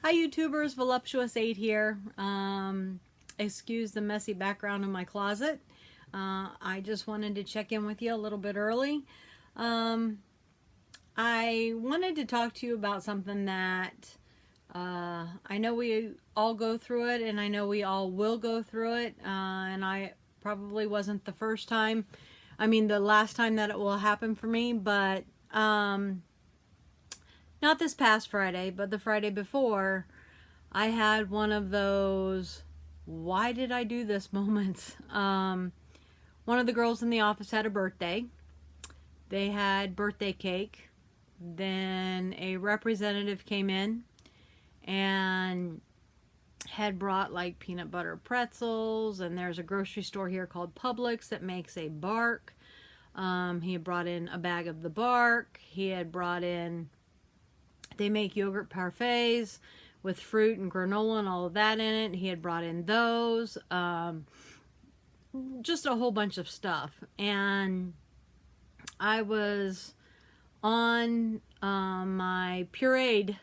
Hi YouTubers, Voluptuous8 here. Excuse the messy background in my closet. I just wanted to check in with you a little bit early. Um, I wanted to talk to you about something that I know we all go through it, and I know we all will go through it. And I probably wasn't the first time. I mean, the last time that it will happen for me, but not this past Friday, but the Friday before. I had one of those why did I do this moments. One of the girls in the office had a birthday. They had birthday cake. Then a representative came in and had brought like peanut butter pretzels, and there's a grocery store here called Publix that makes a bark. He had brought in a bag of the bark. He had brought in, they make yogurt parfaits with fruit and granola and all of that in it. He had brought in those, just a whole bunch of stuff. And I was on my pureed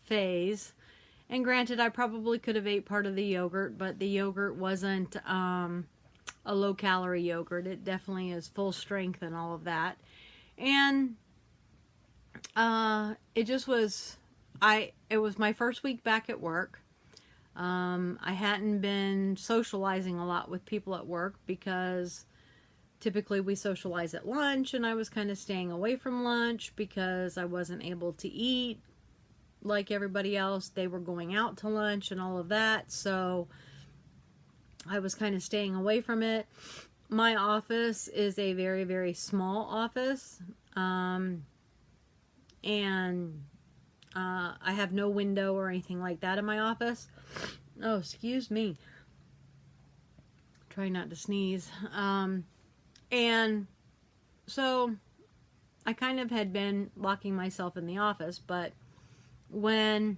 phase. And granted, I probably could have ate part of the yogurt, but the yogurt wasn't a low-calorie yogurt. It definitely is full strength and all of that. And it just was, it was my first week back at work. I hadn't been socializing a lot with people at work because typically we socialize at lunch, and I was kind of staying away from lunch because I wasn't able to eat like everybody else. They were going out to lunch and all of that, so I was kind of staying away from it. My office is a very, very small office, and I have no window or anything like that in my office. Oh, excuse me. Try not to sneeze. And so I kind of had been locking myself in the office, but when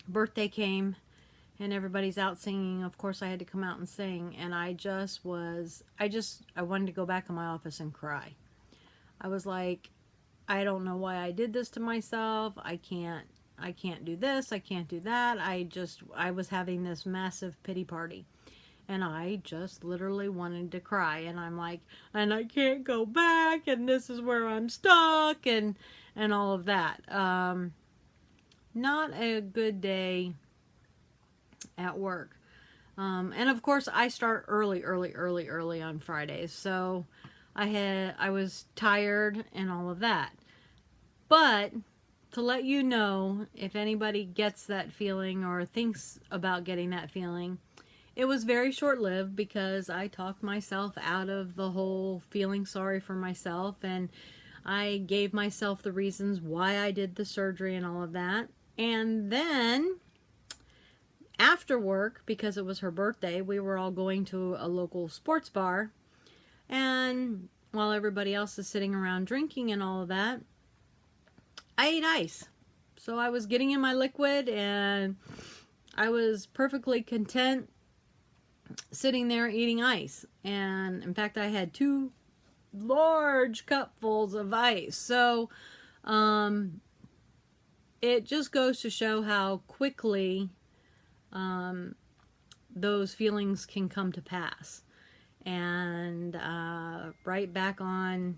birthday came and everybody's out singing, of course I had to come out and sing, and I wanted to go back in my office and cry. I was like, I don't know why I did this to myself. I can't do this. I can't do that. I was having this massive pity party. And I just literally wanted to cry. And I'm like, and I can't go back. And this is where I'm stuck. And all of that. Not a good day at work. And of course I start early on Fridays. So I was tired and all of that. But to let you know, if anybody gets that feeling or thinks about getting that feeling, it was very short-lived because I talked myself out of the whole feeling sorry for myself, and I gave myself the reasons why I did the surgery and all of that. And then after work, because it was her birthday, we were all going to a local sports bar, and while everybody else is sitting around drinking and all of that, I ate ice. So I was getting in my liquid, and I was perfectly content sitting there eating ice. And in fact, I had 2 large cupfuls of ice. So it just goes to show how quickly those feelings can come to pass. And right back on,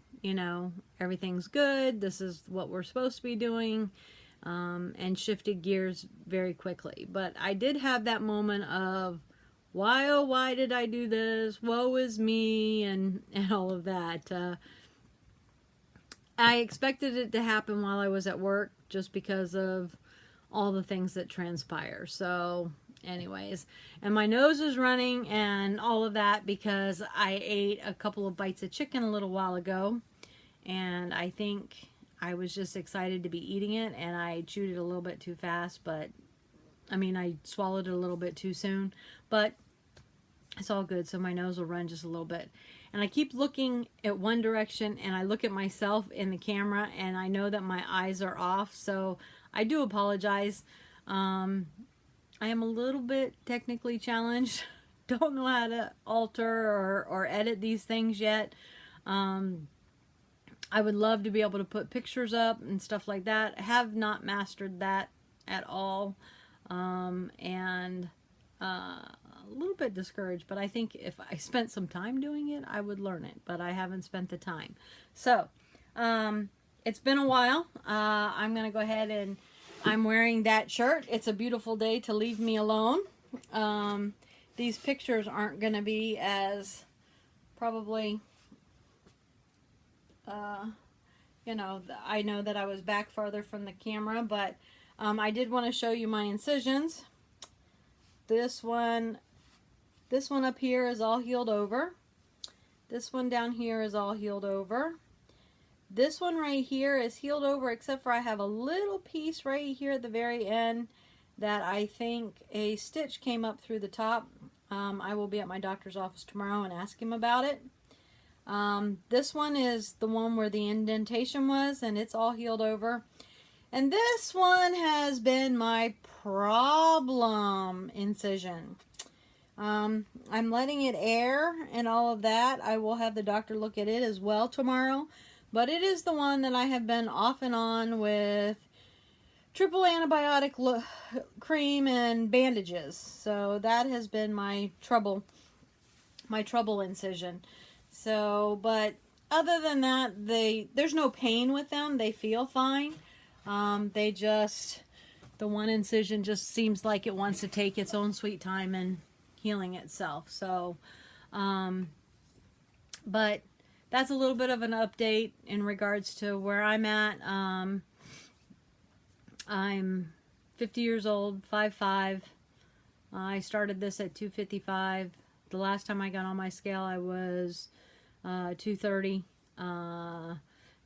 everything's good, this is what we're supposed to be doing, and shifted gears very quickly. But I did have that moment of, why, oh, why did I do this? Woe is me, and all of that. I expected it to happen while I was at work just because of all the things that transpire. So anyways, and my nose is running and all of that because I ate a couple of bites of chicken a little while ago, and I think I was just excited to be eating it, and I chewed it a little bit too fast, but I swallowed it a little bit too soon, but it's all good. So my nose will run just a little bit, and I keep looking at one direction, and I look at myself in the camera, and I know that my eyes are off, so I do apologize. I am a little bit technically challenged. Don't know how to alter or edit these things yet. I would love to be able to put pictures up and stuff like that. I have not mastered that at all, and a little bit discouraged, but I think if I spent some time doing it, I would learn it, but I haven't spent the time. So, it's been a while. I'm going to go ahead and I'm wearing that shirt. It's a beautiful day to leave me alone. These pictures aren't going to be as probably, you know, I know that I was back farther from the camera, but I did want to show you my incisions. This one up here is all healed over. This one down here is all healed over. This one right here is healed over, except for I have a little piece right here at the very end that I think a stitch came up through the top. I will be at my doctor's office tomorrow and ask him about it. This one is the one where the indentation was, and it's all healed over. And this one has been my problem incision. I'm letting it air and all of that. I will have the doctor look at it as well tomorrow. But it is the one that I have been off and on with triple antibiotic cream and bandages. So that has been my trouble incision. So, but other than that, there's no pain with them. They feel fine. The one incision just seems like it wants to take its own sweet time in healing itself. So, but that's a little bit of an update in regards to where I'm at. I'm 50 years old, 5'5". I started this at 255. The last time I got on my scale, I was 230.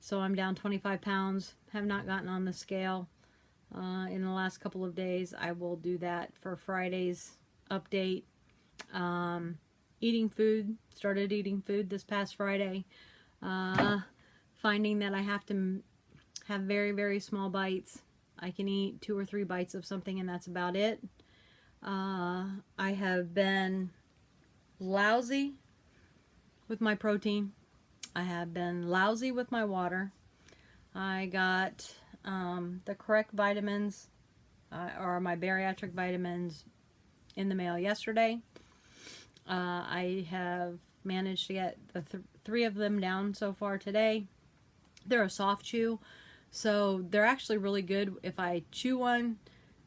So I'm down 25 pounds. Have not gotten on the scale in the last couple of days. I will do that for Friday's update. Eating food. Started eating food this past Friday. Finding that I have to have very, very small bites. I can eat 2 or 3 bites of something and that's about it. I have been lousy with my protein. I have been lousy with my water. I got the correct vitamins or my bariatric vitamins in the mail yesterday. I have managed to get the 3 of them down so far today. They're a soft chew, so they're actually really good if I chew one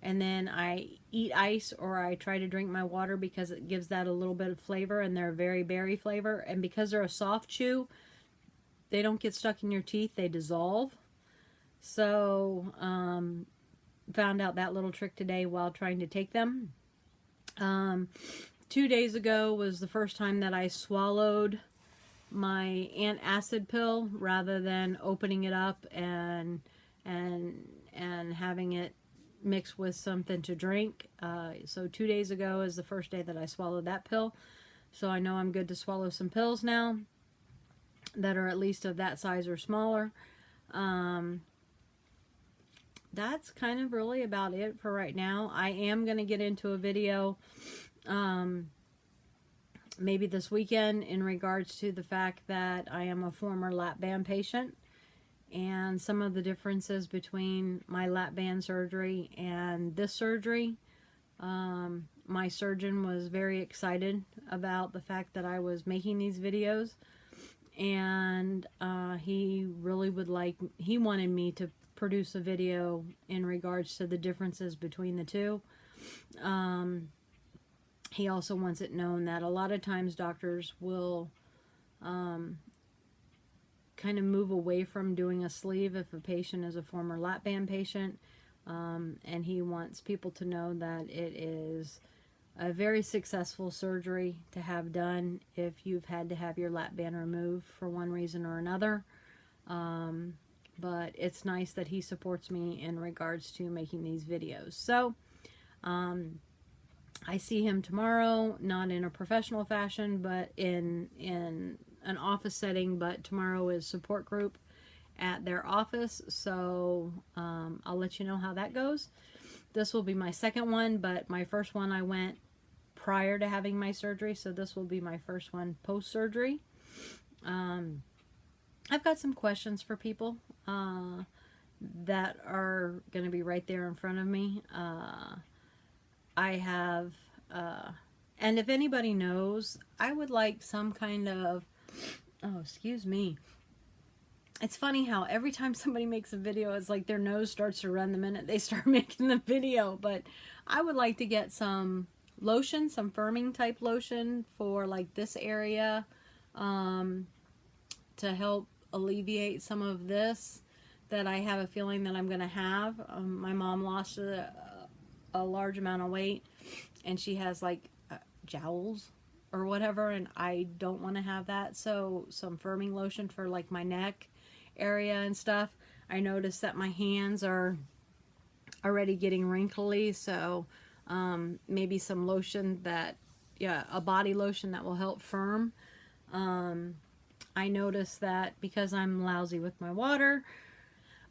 and then I eat ice or I try to drink my water, because it gives that a little bit of flavor, and they're very berry flavor. And because they're a soft chew, they don't get stuck in your teeth, they dissolve. So found out that little trick today while trying to take them. 2 days ago was the first time that I swallowed my antacid pill rather than opening it up and having it mixed with something to drink. So 2 days ago is the first day that I swallowed that pill. So I know I'm good to swallow some pills now that are at least of that size or smaller. That's kind of really about it for right now. I am going to get into a video maybe this weekend in regards to the fact that I am a former lap band patient and some of the differences between my lap band surgery and this surgery. My surgeon was very excited about the fact that I was making these videos, and he really he wanted me to produce a video in regards to the differences between the two. He also wants it known that a lot of times doctors will kind of move away from doing a sleeve if a patient is a former lap band patient, and he wants people to know that it is a very successful surgery to have done if you've had to have your lap band removed for one reason or another. But it's nice that he supports me in regards to making these videos. So I see him tomorrow, not in a professional fashion, but in an office setting. But tomorrow is support group at their office, so I'll let you know how that goes. This will be my second one, but my first one I went prior to having my surgery, so this will be my first one post-surgery. I've got some questions for people. that are going to be right there in front of me. I have, and if anybody knows, I would like some kind of, oh, excuse me. It's funny how every time somebody makes a video, it's like their nose starts to run the minute they start making the video. But I would like to get some lotion, some firming type lotion for like this area, to help alleviate some of this that I have a feeling that I'm going to have. My mom lost a large amount of weight, and she has like jowls or whatever, and I don't want to have that. So some firming lotion for like my neck area and stuff. I noticed that my hands are already getting wrinkly, so maybe some lotion that, yeah, a body lotion that will help firm. I noticed that because I'm lousy with my water,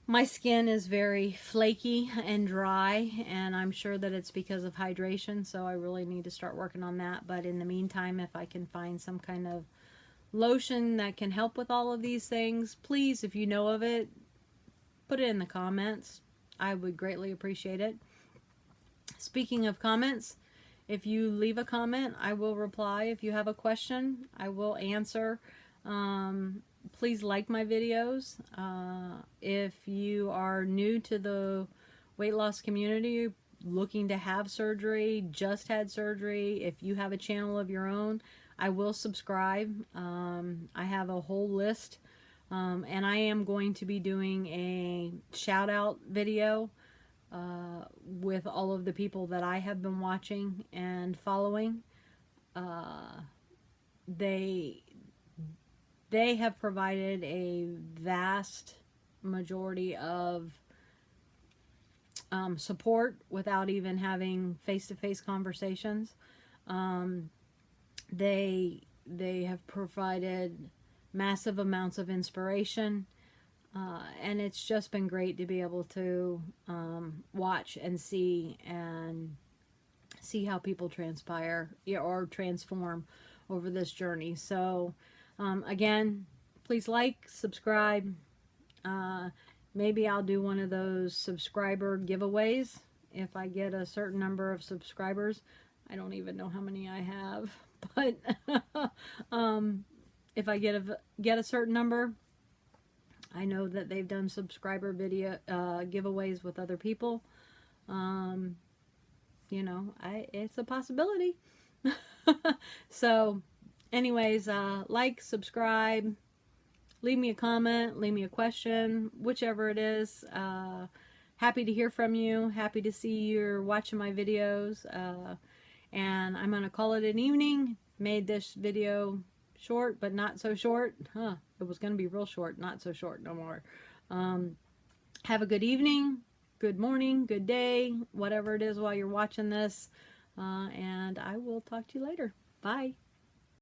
my skin is very flaky and dry, and I'm sure that it's because of hydration, so I really need to start working on that. But in the meantime, if I can find some kind of lotion that can help with all of these things, please, if you know of it, put it in the comments. I would greatly appreciate it. Speaking of comments, if you leave a comment, I will reply. If you have a question, I will answer. Please like my videos. If you are new to the weight loss community, looking to have surgery, just had surgery, if you have a channel of your own, I will subscribe. I have a whole list, and I am going to be doing a shout out video with all of the people that I have been watching and following. They have provided a vast majority of support without even having face-to-face conversations. They have provided massive amounts of inspiration, and it's just been great to be able to watch and see how people transpire or transform over this journey. So again, please like, subscribe. Maybe I'll do one of those subscriber giveaways if I get a certain number of subscribers. I don't even know how many I have, but if I get a certain number, I know that they've done subscriber video giveaways with other people. You know, it's a possibility. So anyways, like, subscribe, leave me a comment, leave me a question, whichever it is. Happy to hear from you. Happy to see you're watching my videos. And I'm going to call it an evening. Made this video short, but not so short. It was going to be real short, not so short no more. Have a good evening, good morning, good day, whatever it is while you're watching this. And I will talk to you later. Bye.